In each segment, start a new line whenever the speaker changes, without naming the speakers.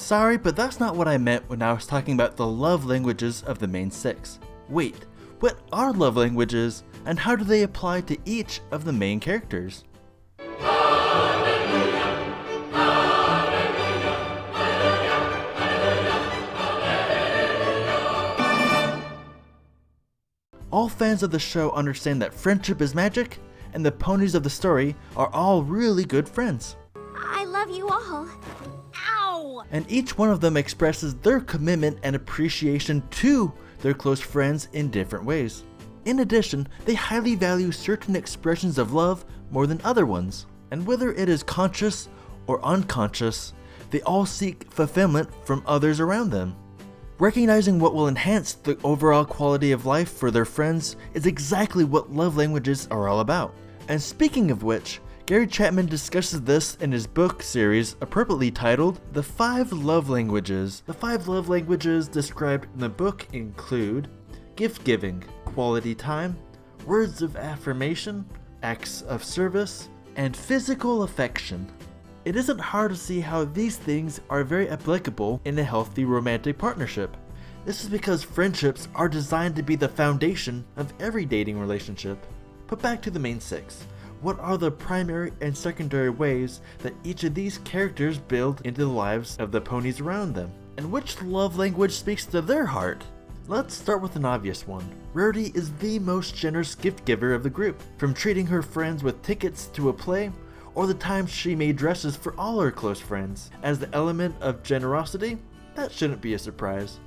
sorry, but that's not what I meant when I was talking about the love languages of the main 6. Wait, what are love languages, and how do they apply to each of the main characters? All fans of the show understand that friendship is magic, and the ponies of the story are all really good friends.
I love you all. Ow!
And each one of them expresses their commitment and appreciation to their close friends in different ways. In addition, they highly value certain expressions of love more than other ones. And whether it is conscious or unconscious, they all seek fulfillment from others around them. Recognizing what will enhance the overall quality of life for their friends is exactly what love languages are all about. And speaking of which, Gary Chapman discusses this in his book series appropriately titled The 5 Love Languages. The 5 love languages described in the book include gift giving, quality time, words of affirmation, acts of service, and physical affection. It isn't hard to see how these things are very applicable in a healthy romantic partnership. This is because friendships are designed to be the foundation of every dating relationship. But back to the main 6. What are the primary and secondary ways that each of these characters build into the lives of the ponies around them? And which love language speaks to their heart? Let's start with an obvious one. Rarity is the most generous gift giver of the group. From treating her friends with tickets to a play, or the times she made dresses for all her close friends. As the element of generosity, that shouldn't be a surprise.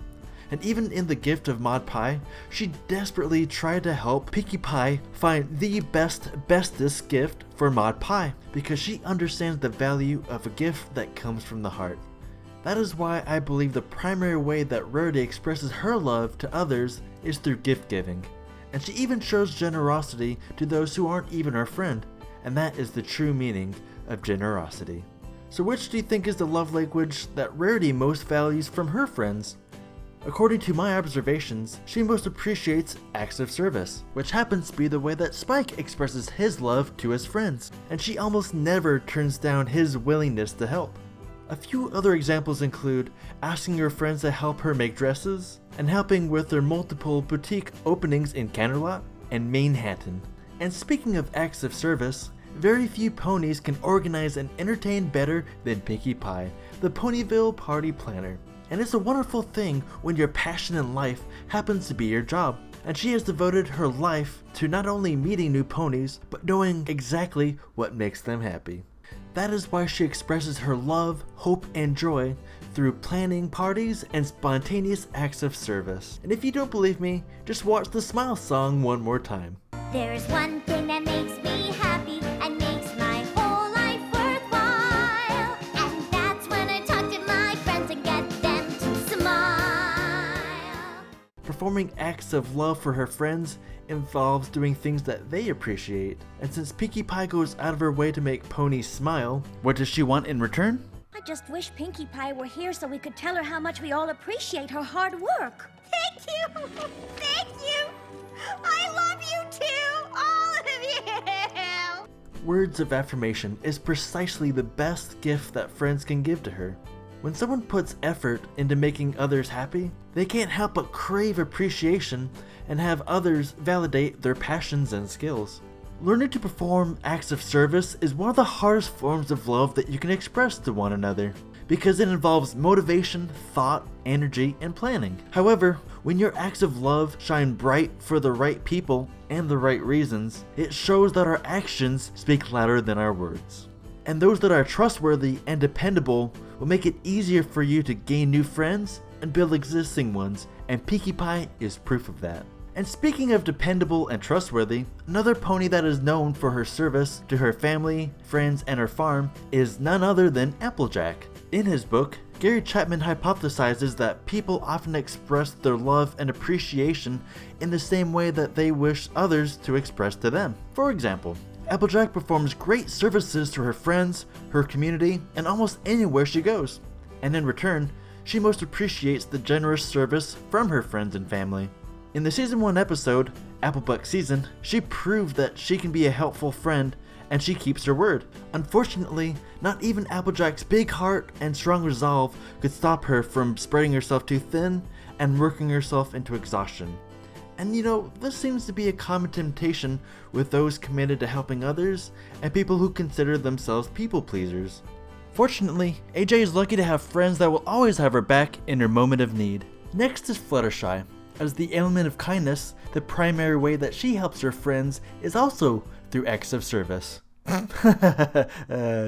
And even in the gift of Maud Pie, she desperately tried to help Pinkie Pie find the bestest gift for Maud Pie, because she understands the value of a gift that comes from the heart. That is why I believe the primary way that Rarity expresses her love to others is through gift giving. And she even shows generosity to those who aren't even her friend. And that is the true meaning of generosity. So which do you think is the love language that Rarity most values from her friends? According to my observations, she most appreciates acts of service, which happens to be the way that Spike expresses his love to his friends, and she almost never turns down his willingness to help. A few other examples include asking her friends to help her make dresses, and helping with their multiple boutique openings in Canterlot and Manhattan. And speaking of acts of service, very few ponies can organize and entertain better than Pinkie Pie, the Ponyville party planner. And it's a wonderful thing when your passion in life happens to be your job. And she has devoted her life to not only meeting new ponies, but knowing exactly what makes them happy. That is why she expresses her love, hope, and joy through planning parties and spontaneous acts of service. And if you don't believe me, just watch the Smile song one more time.
There's one thing that makes me happy and makes my whole life worthwhile, and that's when I talk to my friends and get them to smile.
Performing acts of love for her friends involves doing things that they appreciate. And since Pinkie Pie goes out of her way to make ponies smile, what does she want in return?
I just wish Pinkie Pie were here so we could tell her how much we all appreciate her hard work. Thank you! Thank you! I love you too! All of you!
Words of affirmation is precisely the best gift that friends can give to her. When someone puts effort into making others happy, they can't help but crave appreciation and have others validate their passions and skills. Learning to perform acts of service is one of the hardest forms of love that you can express to one another, because it involves motivation, thought, energy, and planning. However, when your acts of love shine bright for the right people and the right reasons, it shows that our actions speak louder than our words. And those that are trustworthy and dependable will make it easier for you to gain new friends and build existing ones, and Pinkie Pie is proof of that. And speaking of dependable and trustworthy, another pony that is known for her service to her family, friends, and her farm is none other than Applejack. In his book, Gary Chapman hypothesizes that people often express their love and appreciation in the same way that they wish others to express to them. For example, Applejack performs great services to her friends, her community, and almost anywhere she goes. And in return, she most appreciates the generous service from her friends and family. In the Season 1 episode, Applebuck Season, she proved that she can be a helpful friend and she keeps her word. Unfortunately, not even Applejack's big heart and strong resolve could stop her from spreading herself too thin and working herself into exhaustion. And you know, this seems to be a common temptation with those committed to helping others and people who consider themselves people pleasers. Fortunately, AJ is lucky to have friends that will always have her back in her moment of need. Next is Fluttershy. As the element of kindness, the primary way that she helps her friends is also through acts of service.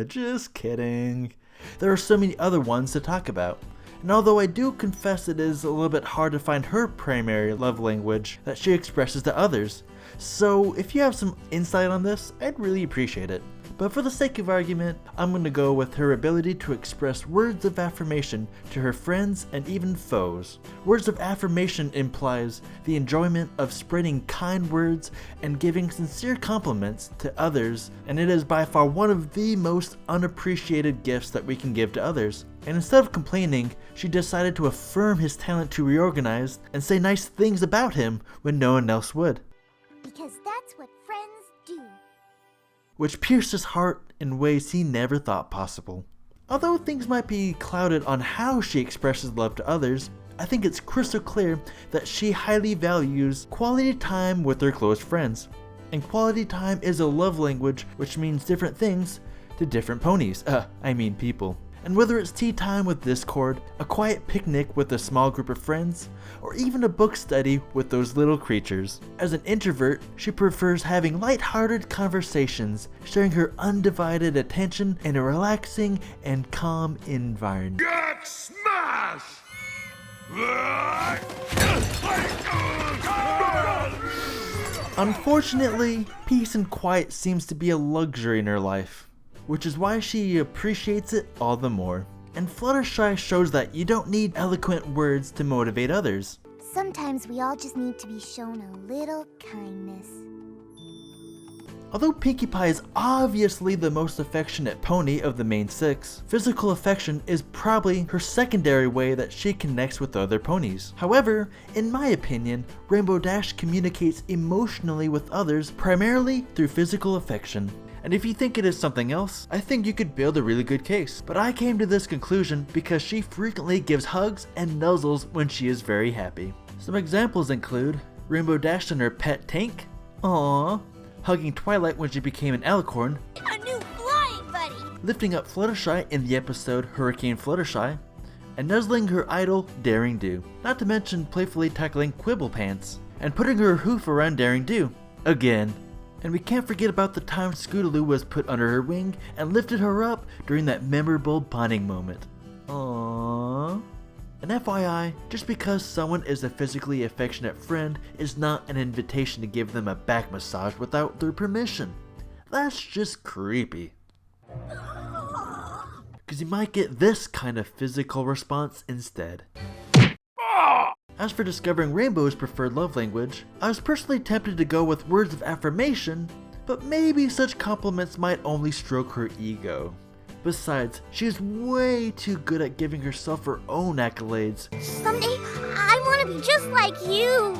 Just kidding. There are so many other ones to talk about. And although I do confess it is a little bit hard to find her primary love language that she expresses to others, so if you have some insight on this, I'd really appreciate it. But for the sake of argument, I'm going to go with her ability to express words of affirmation to her friends and even foes. Words of affirmation implies the enjoyment of spreading kind words and giving sincere compliments to others, and it is by far one of the most unappreciated gifts that we can give to others. And instead of complaining, she decided to affirm his talent to reorganize and say nice things about him when no one else would.
Because that's what friends do.
Which pierced his heart in ways he never thought possible. Although things might be clouded on how she expresses love to others, I think it's crystal clear that she highly values quality time with her close friends. And quality time is a love language which means different things to different ponies. People. And whether it's tea time with Discord, a quiet picnic with a small group of friends, or even a book study with those little creatures. As an introvert, she prefers having lighthearted conversations, sharing her undivided attention in a relaxing and calm environment.
Get smashed!
Unfortunately, peace and quiet seems to be a luxury in her life, which is why she appreciates it all the more. And Fluttershy shows that you don't need eloquent words to motivate others.
Sometimes we all just need to be shown a little kindness.
Although Pinkie Pie is obviously the most affectionate pony of the main six, physical affection is probably her secondary way that she connects with other ponies. However, in my opinion, Rainbow Dash communicates emotionally with others primarily through physical affection. And if you think it is something else, I think you could build a really good case. But I came to this conclusion because she frequently gives hugs and nuzzles when she is very happy. Some examples include Rainbow Dash and her pet Tank, aww, hugging Twilight when she became an alicorn,
A new flying buddy!
lifting up Fluttershy in the episode Hurricane Fluttershy, and nuzzling her idol Daring Do, not to mention playfully tackling Quibble Pants, and putting her hoof around Daring Do, again. And we can't forget about the time Scootaloo was put under her wing and lifted her up during that memorable bonding moment. Aww. And FYI, just because someone is a physically affectionate friend is not an invitation to give them a back massage without their permission. That's just creepy. Because you might get this kind of physical response instead. As for discovering Rainbow's preferred love language, I was personally tempted to go with words of affirmation, but maybe such compliments might only stroke her ego. Besides, she is way too good at giving herself her own accolades.
Someday, I want to be just like you.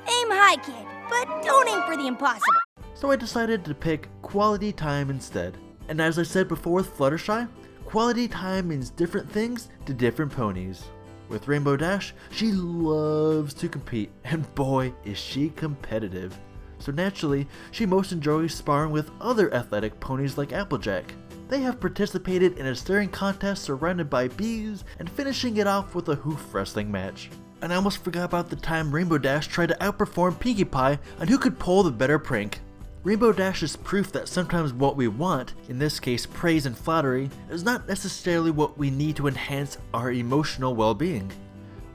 Aim high, kid, but don't aim for the impossible.
So I decided to pick quality time instead. And as I said before with Fluttershy, quality time means different things to different ponies. With Rainbow Dash, she loves to compete, and boy is she competitive. So naturally, she most enjoys sparring with other athletic ponies like Applejack. They have participated in a staring contest surrounded by bees and finishing it off with a hoof wrestling match. And I almost forgot about the time Rainbow Dash tried to outperform Pinkie Pie on who could pull the better prank. Rainbow Dash is proof that sometimes what we want, in this case praise and flattery, is not necessarily what we need to enhance our emotional well-being.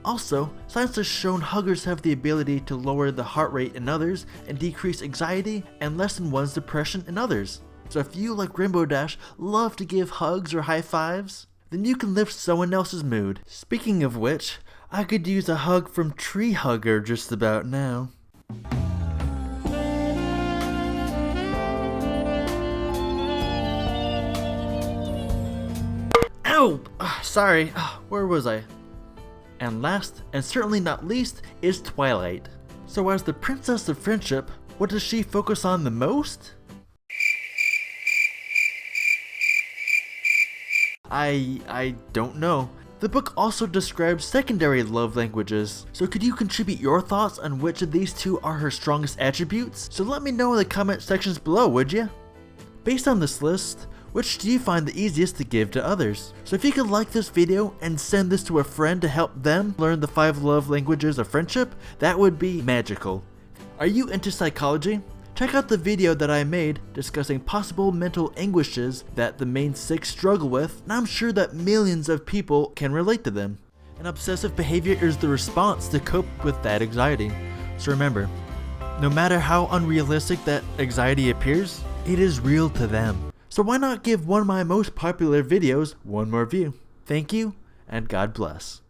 Also, science has shown huggers have the ability to lower the heart rate in others and decrease anxiety and lessen one's depression in others. So if you, like Rainbow Dash, love to give hugs or high fives, then you can lift someone else's mood. Speaking of which, I could use a hug from Tree Hugger just about now. Ow! Sorry, where was I? And last, and certainly not least, is Twilight. So as the Princess of Friendship, what does she focus on the most? I don't know. The book also describes secondary love languages, so could you contribute your thoughts on which of these two are her strongest attributes? So let me know in the comment sections below, would you? Based on this list, which do you find the easiest to give to others? So if you could like this video and send this to a friend to help them learn the 5 love languages of friendship, that would be magical. Are you into psychology? Check out the video that I made discussing possible mental anguishes that the main 6 struggle with, and I'm sure that millions of people can relate to them. And obsessive behavior is the response to cope with that anxiety. So remember, no matter how unrealistic that anxiety appears, it is real to them. So why not give one of my most popular videos one more view? Thank you, and God bless.